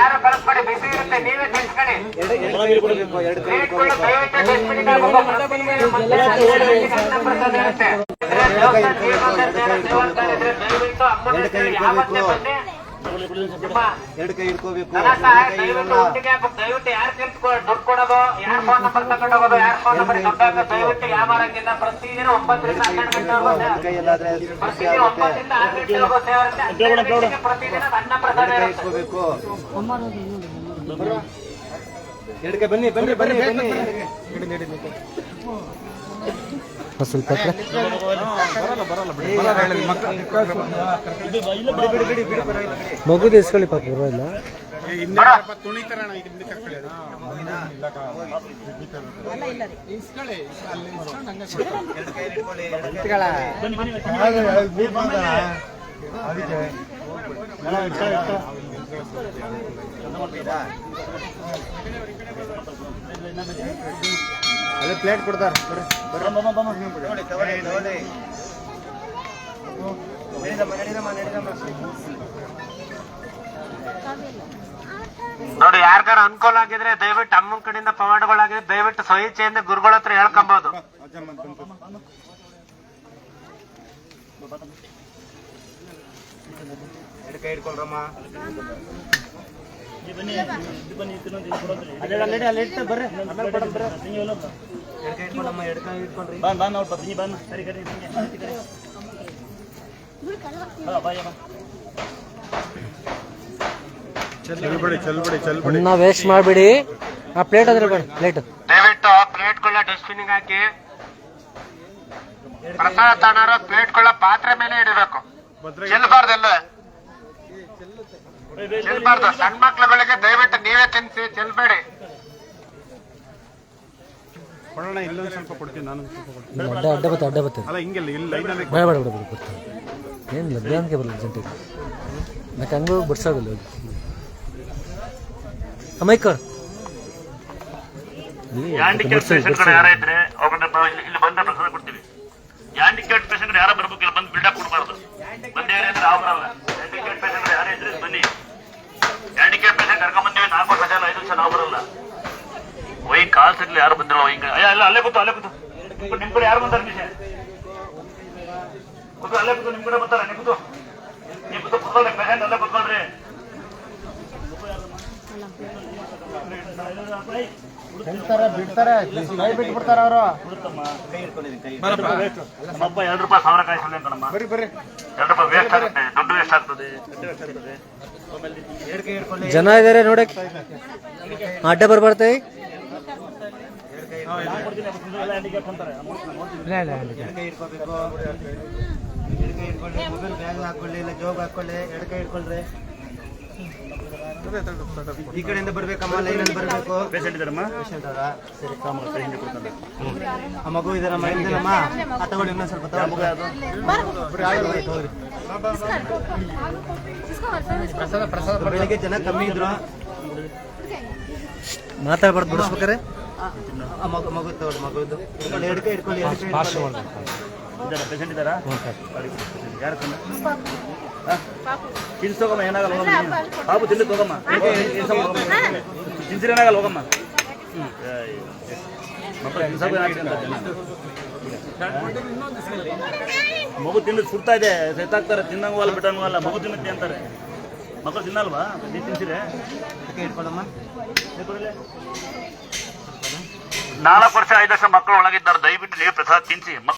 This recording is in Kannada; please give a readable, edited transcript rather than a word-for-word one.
ಯಾರು ಕಳಿಸ್ಕೊಡಿ, ಬಿಸಿ ಇರುತ್ತೆ, ನೀವೇ ತಿಳ್ಸ್ಕೊಳ್ಳಿ. ಎರಡು ಕೈ ಇಟ್ಕೋಬೇಕು. ದಯವಿಟ್ಟು ಯಾರು ದುಡ್ಡು ಕೊಡೋದು, ಯಾರು ಫೋನ್ ನಂಬರ್ ತಗೊಂಡು ಹೋಗೋದು, ಯಾರು ಫೋನ್ ನಂಬರ್ ದೊಡ್ಡ ದಯವಿಟ್ಟು ಯಾವ ಮಾಡಂಗಿಲ್ಲ. ಪ್ರತಿದಿನ 9 ರಿಂದ 12 ಗಂಟೆ ಪ್ರತಿದಿನ 9 ರಿಂದ 6 ಗಂಟೆವರೆಗೂ ಸೇವೆ ಇರುತ್ತೆ. ಪ್ರತಿದಿನ ಅನ್ನ ಪ್ರಸಾದ ಇಟ್ಕೋಬೇಕು. ಎರಡು ಕೈ ಬನ್ನಿ ಬನ್ನಿ ಬನ್ನಿ ಬನ್ನಿ. ಸ್ವಲ್ಪ ಮಗುದು ಇಸ್ಕೊಳ್ಳಿ ಪಾಪ ಬರೋಲ್ಲ. ಅದೇ ಪ್ಲೇಟ್ ಕೊಡ್ತಾರ. ನೋಡಿ, ಯಾರಿಗಾರ ಅನುಕೂಲ ಆಗಿದ್ರೆ ದಯವಿಟ್ಟು ಅಮ್ಮನ ಕಡೆಯಿಂದ ಪವಾಡಗಳಾಗಿದ್ರೆ ದಯವಿಟ್ಟು ಸ್ವಇಚ್ಛೆಯಿಂದ ಗುರುಗಳ ಹತ್ರ ಹೇಳ್ಕೊಬಹುದು. ಎರಡು ಕೈ ಇಟ್ಕೊಳ್ರಮ್ಮ. ಬರ್ರಿ ಎರಡು ಕೈ ಇಟ್ಕೊಳ್ಳಮ್ಮ. ಎರಡು ಕೈ ಇಟ್ಕೊಳ್ರಿ. ಅನ್ನ ವೇಸ್ಟ್ ಮಾಡಬೇಡಿ. ಆ ಪ್ಲೇಟ್ ಅದ್ರ ಬೇಡ, ಪ್ಲೇಟ್ ದಯವಿಟ್ಟು ಪ್ಲೇಟ್ಗಳ ಡಸ್ಟ್ಬಿನ್ ಹಾಕಿ. ಪ್ರಸಾದ ತಗೊಂಡ್ರ ಪ್ಲೇಟ್ಗಳ ಪಾತ್ರೆ ಮೇಲೆ ಇಡಬೇಕು, ಚೆಲ್ಲಬಾರ್ದೆಲ್ಲ ಚೆಲ್ಲಬಾರ್ದು. ಸಣ್ಣ ಮಕ್ಳುಗಳಿಗೆ ದಯವಿಟ್ಟು ನೀವೇ ತಿನ್ಸಿ, ಚೆಲ್ಬೇಡಿ. ಕೊಡೋಣ, ಇಲ್ಲೊಂದು ಸ್ವಲ್ಪ ಕೊಡ್ತೀನಿ, ನಾನು ಸ್ವಲ್ಪ ಕೊಡ್ತೀನಿ. ಅಡ್ಡ ಬರ್ತದೆ. ಅಲ್ಲ ಹಿಂಗೆಲ್ಲ ಇಲ್ಲ ಬೇಡ ಬೇಡ ಬೇಡ ಬರ್ತೀನಿ. ಏನಿಲ್ಲ, ಬ್ಯಾಂಕ್ಗೆ ಬರಲ್ಲ ಅರ್ಜೆಂಟಿಗೆ. ಮತ್ತೆ ಹಂಗೂ ಬಿಡ್ಸೋದಿಲ್ಲ ಹೋಗಿ ಅಮೈಕ. ಹ್ಯಾಂಡಿಕ್ಯಾಪ್ ಪೇಷಂಟ್ಗಳು ಯಾರ ಇದ್ರೆ ಅವ್ರನ್ನ ಇಲ್ಲಿ ಬಂದ ಪ್ರಸಾದ ಕೊಡ್ತೀವಿ. ಹ್ಯಾಂಡಿಕ್ಯಾಪ್ ಪೇಷಂಟ್ ಯಾರ ಬರ್ಬೇಕು, ಇಲ್ಲಿ ಬಂದು ಬಿಲ್ಡಪ್ ಕೊಡಬಾರ್ದು. ಬಂದೇ ಅಂದ್ರೆ ನಾವು ಬರಲ್ಲ. ಹ್ಯಾಂಡಿಕ್ಯಾಪ್ ಪೇಷಂಟ್ ಯಾರೇ ಇದ್ರೆ ಬನ್ನಿ. ಹ್ಯಾಂಡಿಕ್ಯಾಪ್ ಪೇಷಂಟ್ ಕರ್ಕೊಂಡ್ ಬಂದಿವಿ 4 ವರ್ಷ 5 ವರ್ಷ ನಾವು ಬರಲ್ಲ. ವೈ ಕಾಲ್ ಸಿಗ್ಲಿ ಯಾರು ಬಂದಿಲ್ಲ. ಹಿಂಗ ಅಲ್ಲ ಅಲ್ಲೇ ಕೂತು ನಿಮ್ ಕಡೆ ಯಾರು ಬಂದಾರ ಕೂತು ಅಲ್ಲೇ ಕೂತು ನಿಮ್ ಕಡೆ ಬರ್ತಾರ. ನೀವು ಕೂತು ಕೂತ್ಕೊಳ್ರಿ. ಪೇಷಂಟ್ ಅಲ್ಲೇ ಕೂತ್ಕೊಳ್ರಿ. ಬಿಡ್ತಾರೆ, ಬಿಟ್ಟು ಬಿಡ್ತಾರ ಅವರು. ನಮ್ಮಪ್ಪ 2 ರೂಪಾಯಿ 1000 ಕಾಯಿ ಸೊಳ್ಳೆ ಅಂತಮ್ಮ. 2 ರೂಪಾಯಿ ವೇಸ್ಟ್ ಆಗುತ್ತೆ, ದುಡ್ಡು ವೇಸ್ಟ್ ಆಗ್ತದೆ. ಜನ ಇದಾರೆ ನೋಡಕ್, ಅಡ್ಡ ಬರ್ಬಾರ್ದು. ಮೊಬೈಲ್ ಬ್ಯಾಗ್ ಹಾಕೊಳ್ಳಿ, ಇಲ್ಲ ಜೋಬ್ ಹಾಕೊಳ್ಳಿ. ಎರಡು ಕೈ ಇಟ್ಕೊಳ್ರಿ. ಈ ಕಡೆಯಿಂದ ಬರ್ಬೇಕಮ್ಮ, ಲೈನಲ್ಲಿ ಬರ್ಬೇಕು. ಪೇಷಂಟ್ ಇದಾರಮ್ಮ. ಪೇಷಂಟ್ ಅವರ ಸರಿ, ಆ ಮಗು ಇದಾರಮ್ಮ. ಇದ್ದಾರಮ್ಮ, ತಗೊಳ್ಳಿ. ಇನ್ನೊಂದು ಸ್ವಲ್ಪ ಬೆಳಿಗ್ಗೆ ಜನ ಕಮ್ಮಿ ಇದ್ರು. ಮಾತಾಡ್ಬಾರ್ದು, ಬಿಡಿಸ್ಬೇಕಾರೆ. ಮಗು ತಗೊಳ್ಳಿ, ಮಗುದು ಎರಡು ಕೈ ಇಟ್ಕೊಳ್ಳಿ. ಪೇಷಂಟ್ ಇದ್ದಾರಾ? ಯಾರು ತಿನ್ಸೋಗಮ್ಮ, ಏನಾಗಲ್ಲ ಬಾಬು, ತಿಂದು ಹೋಗಮ್ಮ. ತಿನ್ಸಿರ ಏನಾಗಲ್ಲ, ಹೋಗಮ್ಮ. ಮಗು ತಿಂದು ಸುಡ್ತಾ ಇದೆ, ಸೆತ್ತಾಗ್ತಾರೆ. ತಿನ್ನಂಗಲ್ಲ ಬಿಟ್ಟಂಗಲ್ಲ, ಮಗು ತಿನ್ನುತ್ತೆ ಅಂತಾರೆ. ಮಕ್ಕಳು ತಿನ್ನಲ್ವಾ? ನೀವು ತಿನ್ಸಿರೆ 4 ವರ್ಷ 5 ವರ್ಷ ಮಕ್ಕಳು ಒಳಗಿದ್ದಾರೆ. ದಯವಿಟ್ಟು ನೀವು ಪ್ರಸಾದ ತಿನ್ಸಿ.